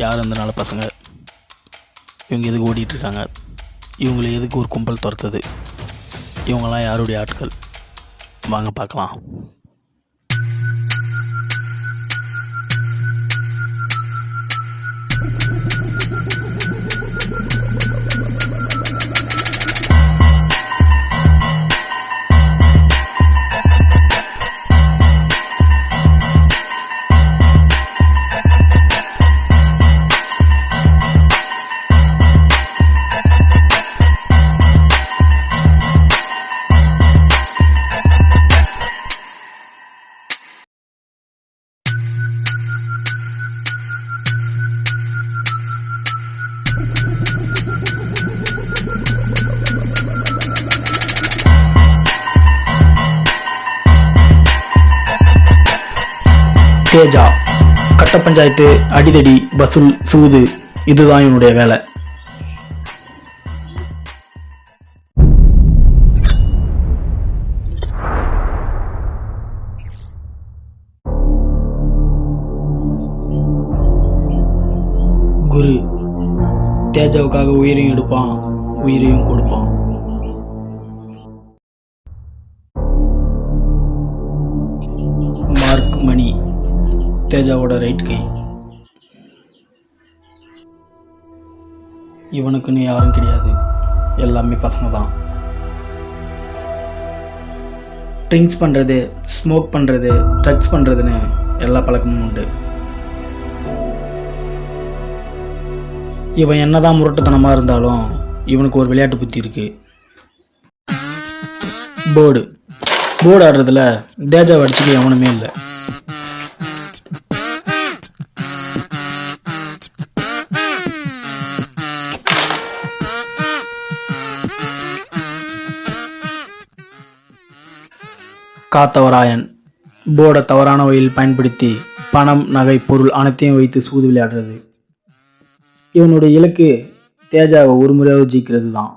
யார் அந்த நாலு பசங்க, இவங்க எதுக்கு ஓடிட்டுருக்காங்க, இவங்களை எதுக்கு ஒரு கும்பல் துரத்துது, இவங்கெல்லாம் யாருடைய ஆட்கள், வாங்க பார்க்கலாம். தேஜா கட்ட பஞ்சாயத்து, அடிதடி, வசூல், சூது, இதுதான் இவனுடைய வேலை. குரு தேஜாவுக்காக உயிரையும் எடுப்பான், உயிரையும் கொடுப்பான். மார்க் மணி தேஜாவோட ரைட் கை. இவனுக்குன்னு யாரும் கிடையாது, எல்லாமே பசங்க தான். ட்ரிங்க்ஸ் பண்ணுறது, ஸ்மோக் பண்ணுறது, ட்ரக்ஸ் பண்ணுறதுன்னு எல்லா பழக்கமும் உண்டு. இவன் என்னதான் முரட்டுத்தனமாக இருந்தாலும் இவனுக்கு ஒரு விளையாட்டு புத்தி இருக்கு. போர்டு ஆடுறதுல தேஜாவை அடிச்சுக்க எவனுமே இல்லை. காத்தவராயன் போர்டை தவறான வழியில் பயன்படுத்தி பணம், நகை, பொருள் அனைத்தையும் வைத்து சூது விளையாடுறது. இவனுடைய இலக்கு தேஜாவை ஒரு முறையாவது ஜெயிக்கிறது தான்.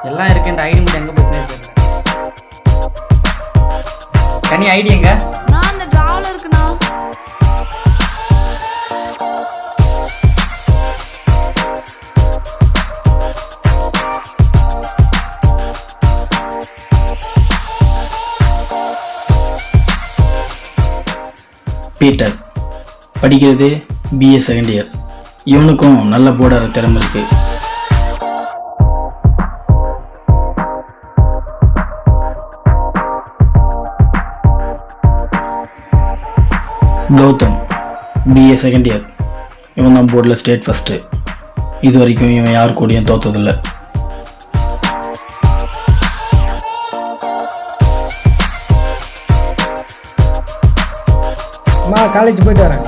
எல்லாம் இருக்கு. இந்த ஐடி மட்டும் எங்க போச்சுனே தெரியல. கனி ஐடி எங்க? நான் அந்த டிராவல இருக்குனா. பீட்டர் படிக்கிறது BA செகண்ட் இயர். இவனுக்கும் நல்ல போர்டார திறமை இருக்கு. Gautam BA second year. இவன் தான் போர்டில் ஸ்டேட் ஃபஸ்ட்டு. இது வரைக்கும் இவன் யார் கூடயும் தோத்ததில்லை. காலேஜ் போயிட்டு வரேன்.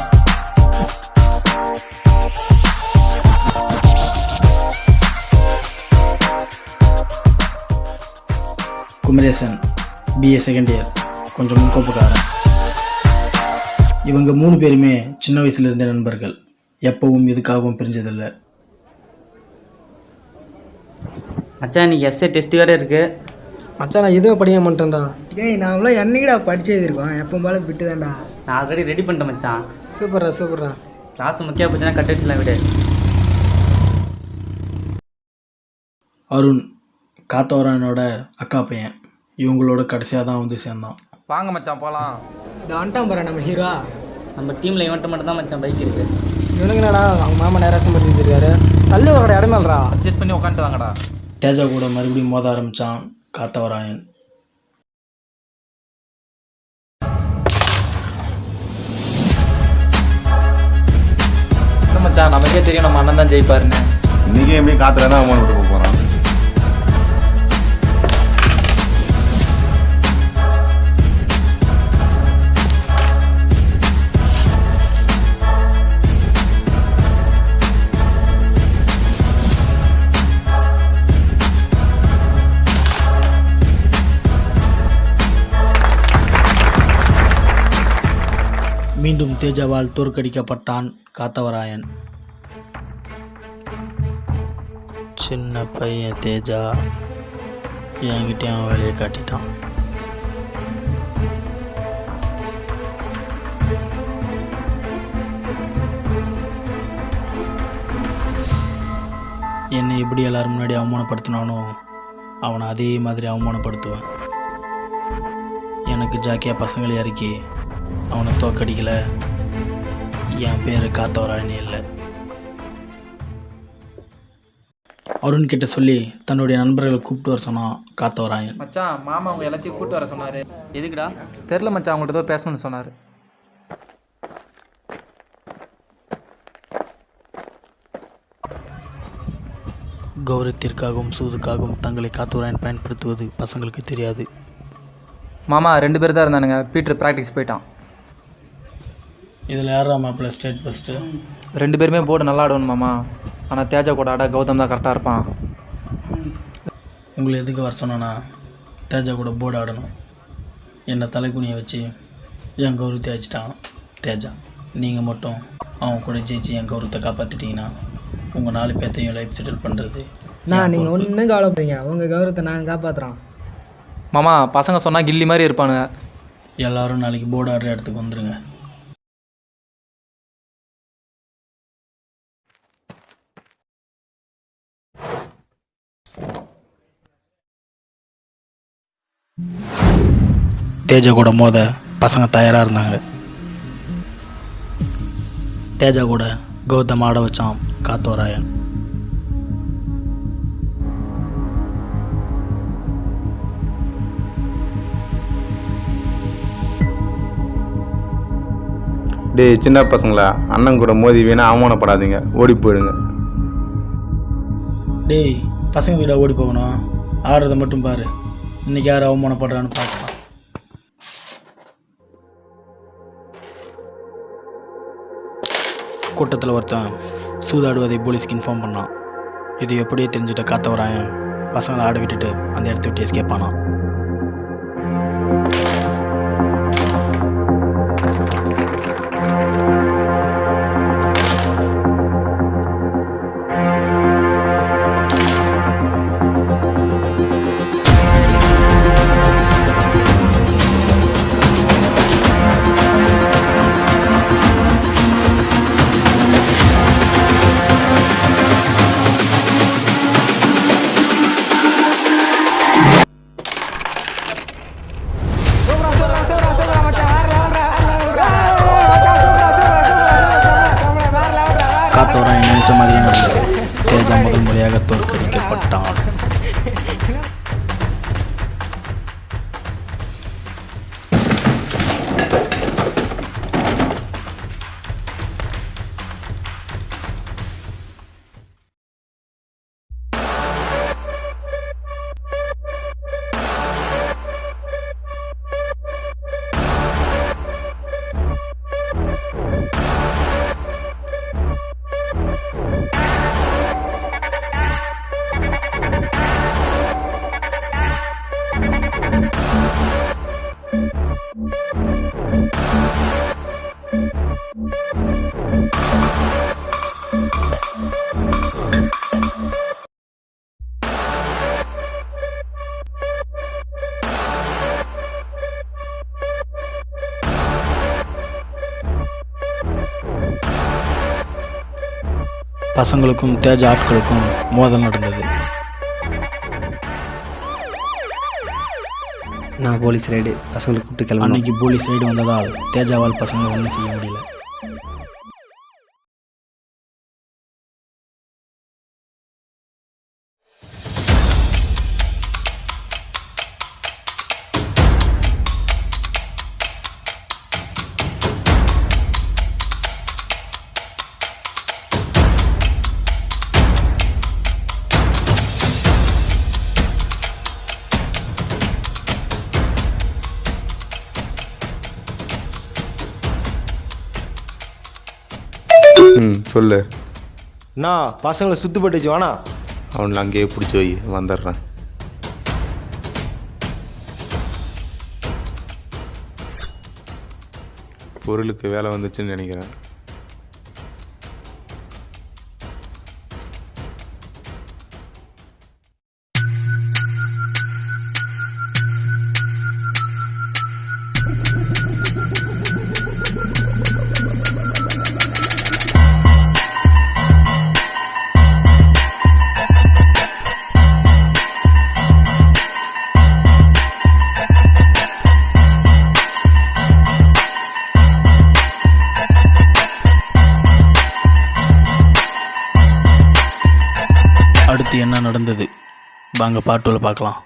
குமரேசன் BA செகண்ட் இயர், கொஞ்சம் முன்கோப்புக்காரன். இவங்க 3 பேருமே சின்ன வயசுல இருந்த நண்பர்கள், எப்பவும் எதுக்காகவும் பிரிஞ்சதில்லை. மச்சான் இன்னைக்கு எஸ்ஏ டெஸ்ட் வேறு இருக்கு. மச்சான் நான் எதுவும் படிக்க மாட்டேன்டா. ஏய் நான் அவ்வளோ என்னைக்கிடா படிச்சு எழுதிருக்கோம், எப்போ போல விட்டு தான்டா. நான் ஆல்ரெடி ரெடி பண்ணிட்டேன் மச்சான். சூப்பரா. கிளாஸ் முக்கிய போச்சுன்னா கட் அடிச்சுலாம் விடு. அருண் காத்தவரானோட அக்கா பையன். இவங்களோட கடைசியாக தான் வந்து சேர்ந்தான். வாங்க மச்சான் போகலாம். இந்த வந்துட்டான் பாரு நம்ம ஹீரோ. நம்ம டீமில் இவன்ட்ட மட்டும் தான் மச்சான் பைக் இருக்கு. இவனுக்கு என்னடா அவங்க மாமா நேரம் பண்ணி வச்சிருக்காரு. தள்ளு அவரோட இடமேல்றா. அட்ஜஸ்ட் பண்ணி உட்காந்துட்டு வாங்கடா. தேஜா கூட மறுபடியும் மோத ஆரம்பித்தான் காத்தவராயன். மச்சான் நமக்கே தெரியும் நம்ம அண்ணன் தான் ஜெயிப்பாருன்னு. இன்னைக்கு எப்படி காத்துல தான் அவமான விட்டு போகிறான். மீண்டும் தேஜாவால் தோற்கடிக்கப்பட்டான் காத்தவராயன். சின்ன பையன் தேஜா என்கிட்டயும் அவன் வேலையை காட்டிட்டான். என்னை எப்படி எல்லாரும் முன்னாடி அவமானப்படுத்தினானோ அவனை அதே மாதிரி அவமானப்படுத்துவேன். எனக்கு ஜாக்கியாக பசங்களை இறக்கி அவனை தோற்கடிக்கலை. என் பேர் காத்தவராயன் இல்லை. அருண் கிட்ட சொல்லி தன்னுடைய நண்பர்களை கூப்பிட்டு வர சொன்னான் காத்தவராயன். மச்சான் மாமா அவங்க எல்லாத்தையும் கூட்டு வர சொன்னாரு. எதுக்குடா? தெரில மச்சான், அவங்கள்ட்ட ஏதோ பேசணும்னு சொன்னார். கௌரவத்திற்காகவும் சூதுக்காகவும் தங்களை காத்தவராயன் பயன்படுத்துவது பசங்களுக்கு தெரியாது. மாமா 2 பேர் தான் இருந்தானுங்க. பீட்டர் ப்ராக்டிஸ் போயிட்டான். இதில் யாரா மாப்பிள்ள ஸ்டேட் ஃபஸ்ட்டு? 2 பேருமே போர்டு நல்லா ஆடணும் மாமா. ஆனால் தேஜா கூட ஆட கௌதம் தான் கரெக்டாக இருப்பான். உங்களை எதுக்கு வர சொன்னா தேஜா கூட போர்டு ஆடணும். என்னை தலைக்குனியை வச்சு என் கௌரவத்தை வச்சுட்டான் தேஜா. நீங்கள் மட்டும் அவன் கூட ஜெயிச்சு என் கௌரவத்தை காப்பாற்றிட்டீங்கன்னா உங்கள் 4 பேர்த்தையும் லைஃப் செட்டில் பண்ணுறது. நீங்கள் ஒன்றும் கவலைப்படுங்க, உங்கள் கௌரவத்தை நாங்கள் காப்பாற்றுறோம். மாமா பசங்க சொன்னால் கில்லி மாதிரி இருப்பானுங்க. எல்லோரும் நாளைக்கு போர்டு ஆடுற இடத்துக்கு வந்துடுங்க. தேஜா கூட மோத பசங்க தயாராக இருந்தாங்க. தேஜா கூட கௌதம் ஆட வச்சான் காத்தவராயன். டேய் சின்ன பசங்களா, அண்ணன் கூட மோதி வேணா அவமானப்படாதீங்க, ஓடி போயிடுங்க. டேய் பசங்க வீட ஓடி போகணும், ஆடுறதை மட்டும் பாரு. இன்னைக்கு யார் அவமானப்படுறான்னு பார்க்கலாம். கூட்டத்தில் ஒருத்தன் சூதாடுவதை போலீஸ்க்கு இன்ஃபார்ம் பண்ணான். இது எப்படியே தெரிஞ்சுட்ட காத்தவராயன் பசங்களை ஆட விட்டுட்டு அந்த இடத்த விட்டு எஸ்கேப் ஆனான். காத்தவராயன் நினைச்ச மாதிரி நடந்தது. தேஜா முதல் முறையாக தோற்கடிக்கப்பட்டான். பசங்களுக்கும் தேஜா ஆட்களுக்கும் மோதல் நடந்தது. நான் போலீஸ் ரைடு பசங்களை கூப்பிட்டு கிளம்பி. அன்னைக்கு போலீஸ் ரைடு வந்ததால் தேஜாவால் பசங்களை ஒன்றும் செய்ய முடியல. சொல்லு. அண்ணா பசங்களை சுத்துப்பட்டுச்சு வேணா. அவனை அங்கேயே பிடிச்சி வை, வந்துடுறேன். பொருளுக்கு வேலை வந்துச்சுன்னு நினைக்கிறேன். அடுத்து என்ன நடந்தது வாங்க பார்ட் 2ல பார்க்கலாம்.